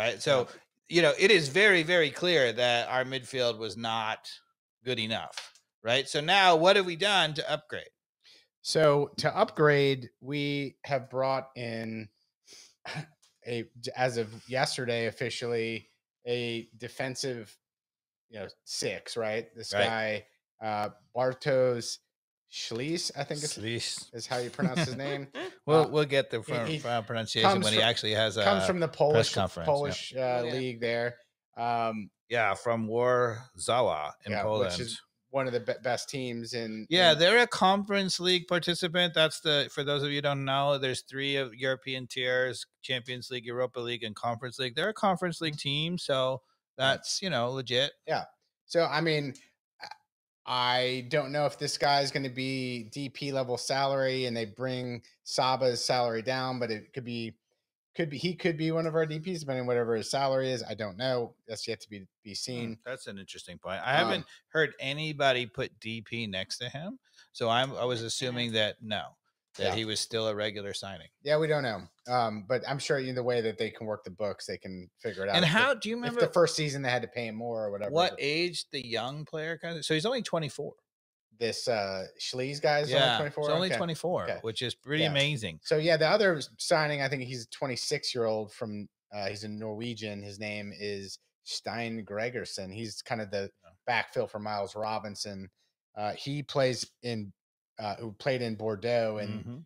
right? So, it is very, very clear that our midfield was not good enough, right? So now what have we done to upgrade? So to upgrade, we have brought in as of yesterday, officially a defensive, 6, right? This Right. guy, Bartosz Schließ, I think Sleaze. is how you pronounce his name. We'll get the he final pronunciation when he actually has comes a from the press conference. Polish league there. Yeah, from Warsaw in Poland, which is one of the best teams in. They're a conference league participant. That's for those of you who don't know, there's 3 of European tiers: Champions League, Europa League, and Conference League. They're a conference league team, so that's legit. Yeah. So I mean, I don't know if this guy is going to be DP level salary and they bring Saba's salary down, but it could be he could be one of our DPs depending on whatever his salary is. I don't know. That's yet to be seen. That's an interesting point. I haven't heard anybody put DP next to him, so I was assuming that he was still a regular signing. Yeah, we don't know. But I'm sure in the way that they can work the books, they can figure it out. And how do you remember if the first season they had to pay him more or whatever? What age the young player so he's only 24. This Schließ guy is only 24. He's only 24, which is pretty amazing. So the other signing, I think he's a 26-year-old from he's a Norwegian. His name is Stein Gregersen. He's kind of the backfill for Miles Robinson. He plays in who played in Bordeaux in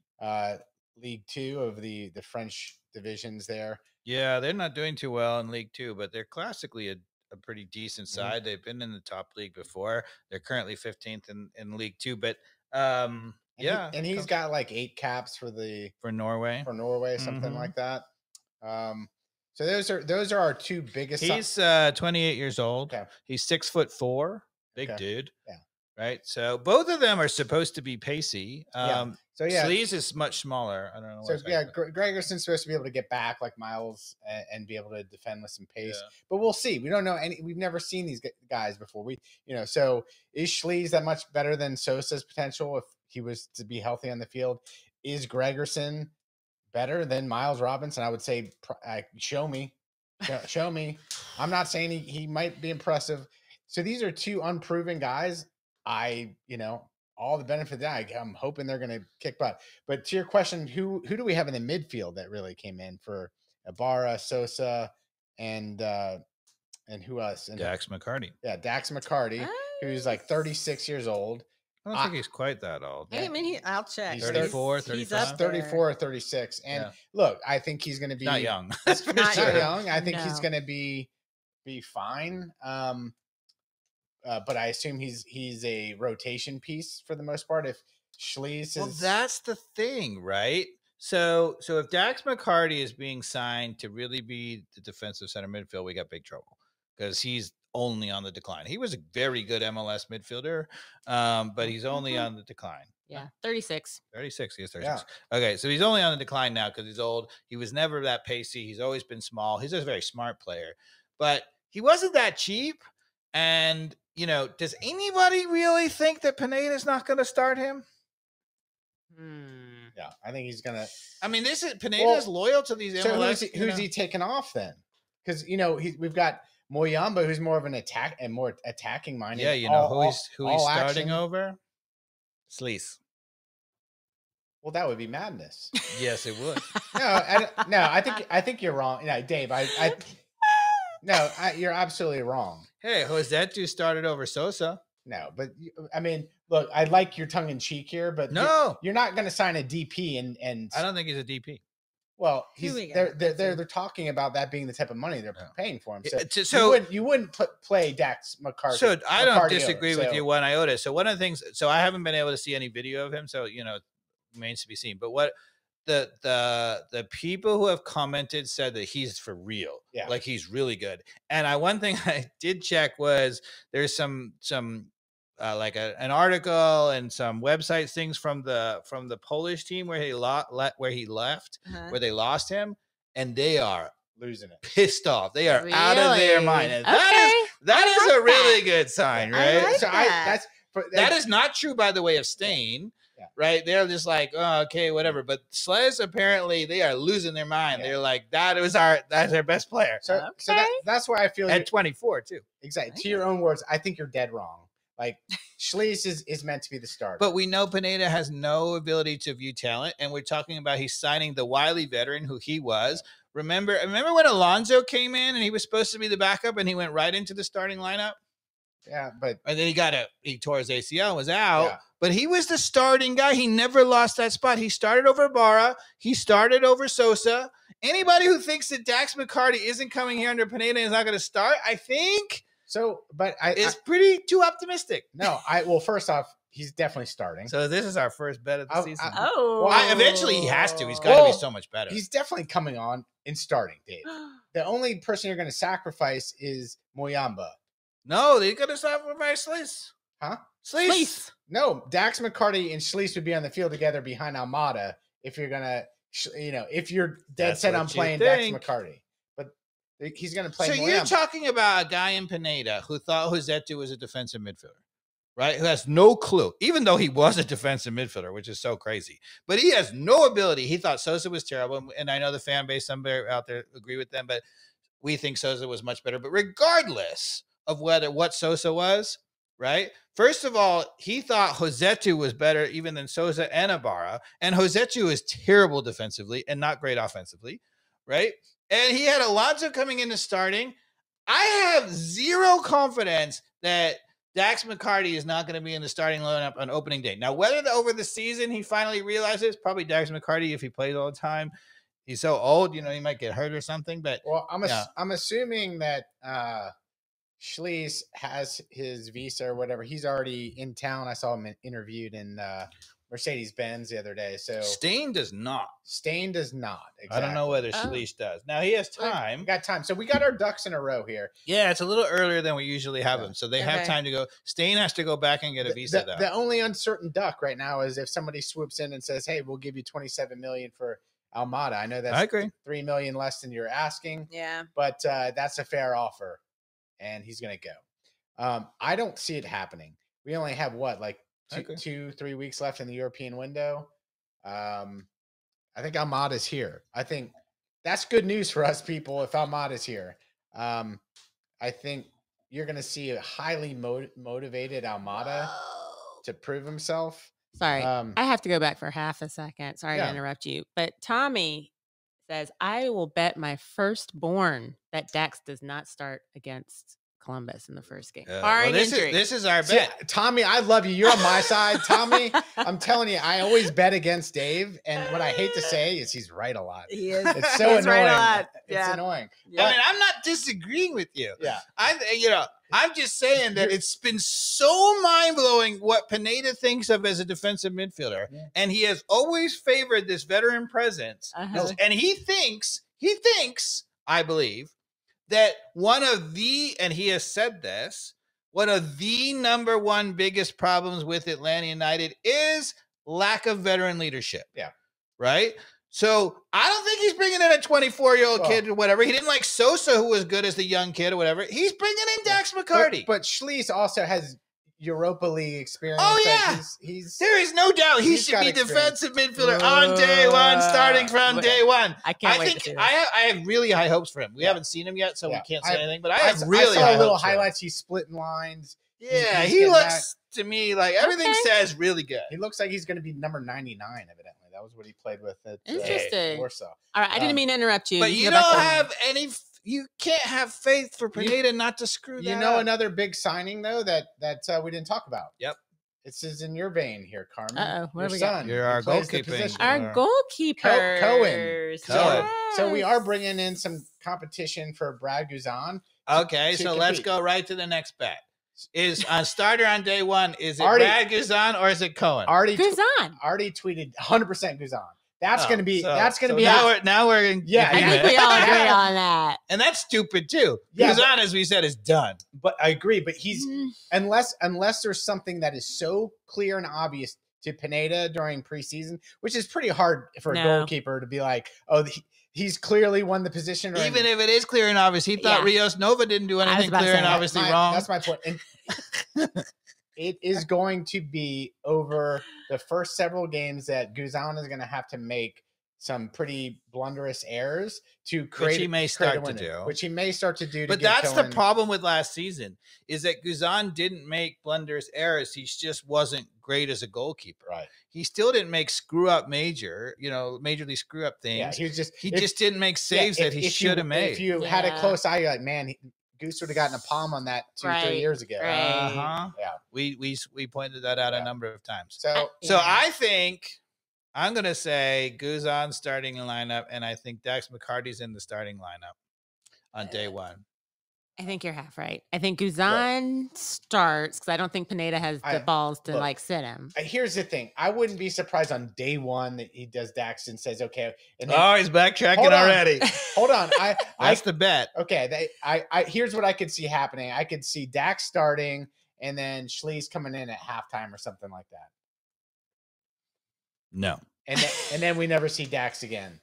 League 2 of the French divisions there. Yeah, they're not doing too well in League 2, but they're classically a pretty decent side. They've been in the top league before. They're currently 15th in League 2, but and he's got like 8 caps for Norway, something like that. So those are our 2 biggest. He's 28 years old. Okay. He's 6'4", big dude. Yeah. Right. So both of them are supposed to be pacey. Schließ is much smaller. I don't know. So Gregerson's supposed to be able to get back like Miles and be able to defend with some pace. But we'll see. We don't know we've never seen these guys before. So is Schließ that much better than Sosa's potential if he was to be healthy on the field? Is Gregerson better than Miles Robinson? I would say show me. Show me. I'm not saying he might be impressive. So these are 2 unproven guys. All the benefit of that, I'm hoping they're going to kick butt. But to your question, who do we have in the midfield that really came in for Ibarra, Sosa, and who else? And Dax McCarty. Yeah, Dax McCarty, who's like 36 years old. I don't think he's quite that old. Hey, I mean, I'll check. He's 34, 35. 34 or 36. And look, I think he's going to be not young. Not young. I think he's going to be fine. But I assume he's a rotation piece for the most part. If Schließ is, that's the thing, right? So if Dax McCarty is being signed to really be the defensive center midfield, we got big trouble because he's only on the decline. He was a very good MLS midfielder, but he's only on the decline. Yeah, 36. 36. He is 36. Yeah. Okay, so he's only on the decline now because he's old. He was never that pacey. He's always been small. He's a very smart player, but he wasn't that cheap. And does anybody really think that Pineda's not going to start him? Yeah, I think he's going to. I mean, Pineda's loyal to these MLS. So who's he taking off then? Because we've got Moyamba, who's more of an attacking minded. Yeah, who he's starting over? Schließ. Well, that would be madness. Yes, it would. I think you're wrong. No, Dave, you're absolutely wrong. Hey, Josetu started over Sosa. No, but I mean, look, I like your tongue in cheek here, but you're not going to sign a DP and I don't think he's a DP. Well, they're talking about that being the type of money they're paying for him. So you wouldn't play Dax McCarty. So I don't disagree with you one iota. So one of the things, I haven't been able to see any video of him, so remains to be seen. But what the people who have commented said that he's for real, like he's really good. And one thing I did check was there's some like an article and some website things from the Polish team where he left, where they lost him, and they are losing it, pissed off. They are out of their mind, and that is a really good sign, right? So that is not true, by the way, of Stain. right? They're just like, oh, okay, whatever. But Sles, apparently, they are losing their mind. They're like, that's our best player. So that's why I feel at 24 too. Exactly. To your own words, I think you're dead wrong. Like Schlese is meant to be the starter. But we know Pineda has no ability to view talent, and we're talking about he's signing the wily veteran who he was. Remember when Alonso came in and he was supposed to be the backup and he went right into the starting lineup? Yeah, but and then he tore his ACL, was out. Yeah. But he was the starting guy. He never lost that spot. He started over Barra. He started over Sosa. Anybody who thinks that Dax McCarty isn't coming here under Pineda and is not going to start, I think it's pretty too optimistic. No, first off, he's definitely starting. So this is our first bet of the season. Eventually he has to. He's got to be so much better. He's definitely coming on and starting, Dave. The only person you're going to sacrifice is Moyamba. No, they're going to sacrifice Schlese. Huh? Schlese. No, Dax McCarty and Schlese would be on the field together behind Almada if you're going to, if you're dead set on playing Dax McCarty. But he's going to play Moyamba. You're talking about a guy in Pineda who thought Josetu was a defensive midfielder, right? Who has no clue, even though he was a defensive midfielder, which is so crazy. But he has no ability. He thought Sosa was terrible. And I know the fan base, somebody out there agree with them, but we think Sosa was much better. But regardless of what Sosa was, right? First of all, he thought Josetu was better even than Sosa and Ibarra. And Josetu is terrible defensively and not great offensively, right? And he had Alonso coming into starting. I have zero confidence that Dax McCarty is not going to be in the starting lineup on opening day. Now, whether over the season he finally realizes, probably Dax McCarty, if he plays all the time, he's so old, he might get hurt or something. But I'm assuming that Schlese has his visa or whatever. He's already in town. I saw him interviewed in Mercedes-Benz the other day. So Stain does not. Exactly. I don't know whether Schlese does. Now he has time. We got time. So we got our ducks in a row here. Yeah, it's a little earlier than we usually have them. So they have time to go. Stain has to go back and get a visa though. The only uncertain duck right now is if somebody swoops in and says, hey, we'll give you $27 million for Almada. I know that's $3 million less than you're asking. Yeah. But that's a fair offer. And he's going to go. I don't see it happening. We only have 2-3 weeks left in the European window. I think Almada's here. I think that's good news for us people if Almada's here. I think you're going to see a highly motivated Almada to prove himself. Sorry, I have to go back for half a second. Sorry to interrupt you. But Tommy says, I will bet my firstborn that Dax does not start against Columbus in the first game. This is our bet. See, Tommy, I love you. You're on my side. Tommy, I'm telling you, I always bet against Dave. And what I hate to say is he's right a lot. He is. It's so annoying. Right a lot. It's annoying. Yeah. I mean, I'm not disagreeing with you. Yeah. I'm just saying that it's been so mind-blowing what Pineda thinks of as a defensive midfielder. Yeah. And he has always favored this veteran presence. And he thinks, I believe, that and he has said this, one of the number one biggest problems with Atlanta United is lack of veteran leadership. Yeah. Right? So I don't think he's bringing in a 24-year-old kid or whatever. He didn't like Sosa, who was good as the young kid or whatever. He's bringing in Dax McCarty. But Schlese also has Europa League experience. Oh, yeah. There is no doubt he should be defensive midfielder on day one, starting from day one. I can't wait to see this. I have really high hopes for him. We haven't seen him yet, so we can't say anything. But I have really high hopes. I saw little highlights. He's splitting lines. Yeah, he looks to me like everything says really good. He looks like he's going to be number 99, evidently. That was what he played with at Warsaw. All right, I didn't mean to interrupt you. But you don't have any... You can't have faith for Pineda not to screw that up. Another big signing, though, that we didn't talk about. Yep. This is in your vein here, Carmen. Uh-oh. What your have we son. got? You're our goalkeeper. Our goalkeeper. Cohen. Cohen. So we are bringing in some competition for Brad Guzan. Okay, so let's go right to the next bet. Is a starter on day one, is it Brad Guzan or is it Cohen? Guzan. Artie tweeted 100% Guzan. That's going to be. Now we're in. Yeah, I think we all agree on that. And that's stupid too. Yeah, Guzan, as we said, is done. But I agree. But he's unless there's something that is so clear and obvious to Pineda during preseason, which is pretty hard for a goalkeeper to be like, he's clearly won the position. Even if it is clear and obvious, he thought Rios Nova didn't do anything clear and obviously wrong. That's my point. it is going to be over the first several games that Guzan is going to have to make some pretty blunderous errors to create, which he may start to do. Which he may start to do. But that's the problem with last season, is that Guzan didn't make blunderous errors. He just wasn't great as a goalkeeper. Right. He still didn't make majorly screw up things. Yeah, he just didn't make saves that he should have made. If you had a close eye, you're like, man, Goose would have gotten a palm on that 2-3 years ago. Right. Yeah. We pointed that out a number of times. So I think I'm going to say Guzan starting in lineup, and I think Dax McCarty's in the starting lineup on day one. I think you're half right. I think Guzan starts because I don't think Pineda has the balls to sit him. Here's the thing. I wouldn't be surprised on day one that he does Dax and says, okay. And then, he's backtracking already. Hold on. That's the bet. Okay. Here's what I could see happening. I could see Dax starting and then Schley's coming in at halftime or something like that. No. And then we never see Dax again.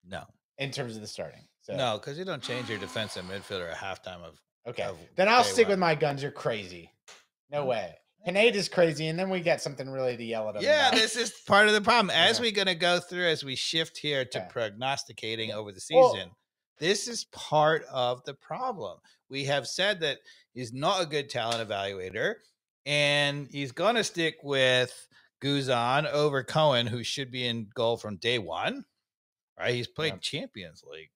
No. In terms of the starting. So. No, because you don't change your defensive midfielder at halftime of. Okay. Then I'll stick with my guns. You're crazy. No way. Pineda's crazy, and then we get something really to yell at him. Yeah, this is part of the problem. As we're going to go through, as we shift here to prognosticating over the season, this is part of the problem. We have said that he's not a good talent evaluator, and he's going to stick with Guzan over Cohen, who should be in goal from day one. Right? He's played Champions League,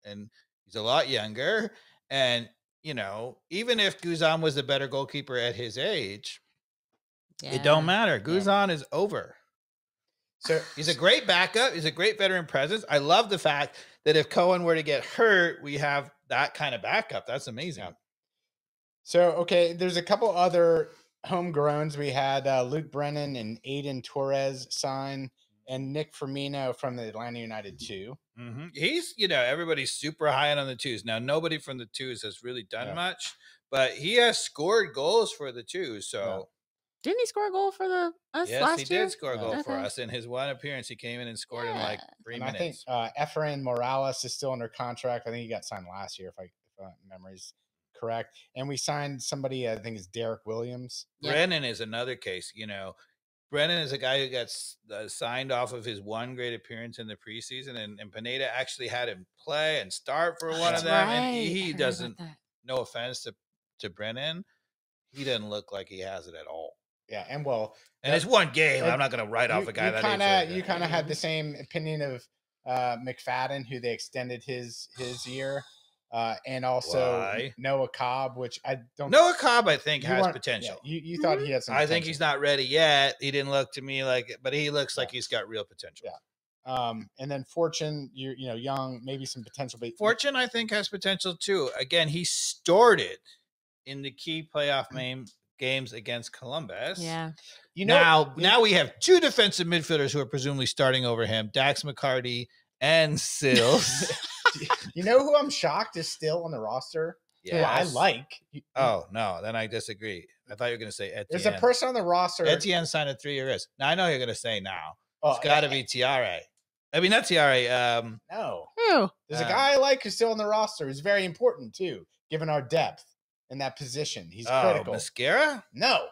and he's a lot younger. And, even if Guzan was a better goalkeeper at his age, it don't matter. Guzan is over. So he's a great backup. He's a great veteran presence. I love the fact that if Cohen were to get hurt, we have that kind of backup. That's amazing. Yeah. So, okay, there's a couple other homegrowns. We had Luke Brennan and Aiden Torres sign, and Nick Firmino from the Atlanta United 2. Mm-hmm. He's, everybody's super high on the twos. Now, nobody from the twos has really done much, but he has scored goals for the twos. So, didn't he score a goal for us last year? Yes, he did score a goal for us. In his one appearance, he came in and scored in like 3 minutes. I think Efrain Morales is still under contract. I think he got signed last year, if memory's correct. And we signed somebody, I think it's Derek Williams. Brennan is another case, Brennan is a guy who got signed off of his one great appearance in the preseason, and Pineda actually had him play and start for one of them. Right. And he doesn't, no offense to Brennan, he doesn't look like he has it at all. Yeah, and it's one game. I'm not going to write off a guy you kind of had the same opinion of McFadden, who they extended his year. And also Noah Cobb, which I don't. Noah Cobb, I think, has potential. Yeah, you thought he had some potential. I think he's not ready yet. He didn't look to me like it, but he looks like he's got real potential. Yeah. And then Fortune, young, maybe some potential. But Fortune, I think, has potential too. Again, he started in the key playoff games against Columbus. Yeah. Now we have two defensive midfielders who are presumably starting over him: Dax McCarty and Sills. You know who I'm shocked is still on the roster? Yeah, I like. Oh, no, then I disagree. I thought you were going to say Etienne. There's a person on the roster. Etienne signed a 3-year risk. Now, I know you're going to say now. It's got to be Tiare. I mean, not Tiare. No. Who? There's a guy I like who's still on the roster. He's very important, too, given our depth in that position. He's critical. Mascara? No.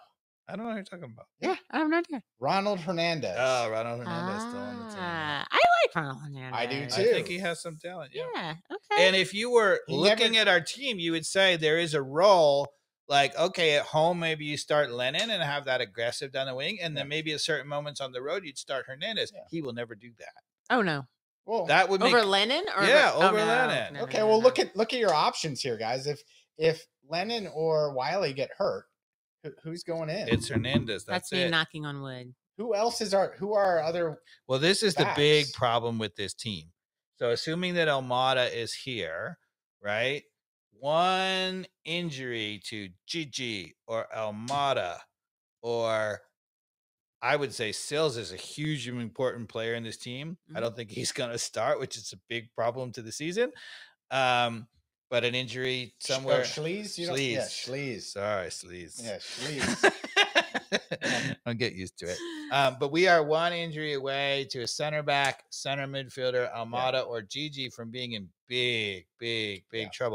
I don't know what you're talking about. Yeah, I have no idea. Ronald Hernandez. Oh, Ronald Hernandez still on the team. I like Ronald Hernandez. I do too. I think he has some talent. Yeah. Okay. And if you were looking at our team, you would say there is a role like, okay, at home, maybe you start Lennon and have that aggressive down the wing. And then maybe at certain moments on the road, you'd start Hernandez. Yeah. He will never do that. Oh, no. Well, that would make over Lennon or over Lennon. Okay. Well, look at your options here, guys. If Lennon or Wiley get hurt, who's going in? It's Hernandez. That's me knocking on wood. Who else who are our other? Well, this is backs? The big problem with this team. So assuming that Almada is here, right? One injury to Gigi or Almada, or I would say Sills is a huge and important player in this team. I don't think he's going to start, which is a big problem to the season. But an injury somewhere. Schlees? Schlees. Yeah, Schlees. Sorry, Schlees. Yeah, Schlees. I'll get used to it. But we are one injury away to a center back, center midfielder, Almada or Gigi from being in big trouble.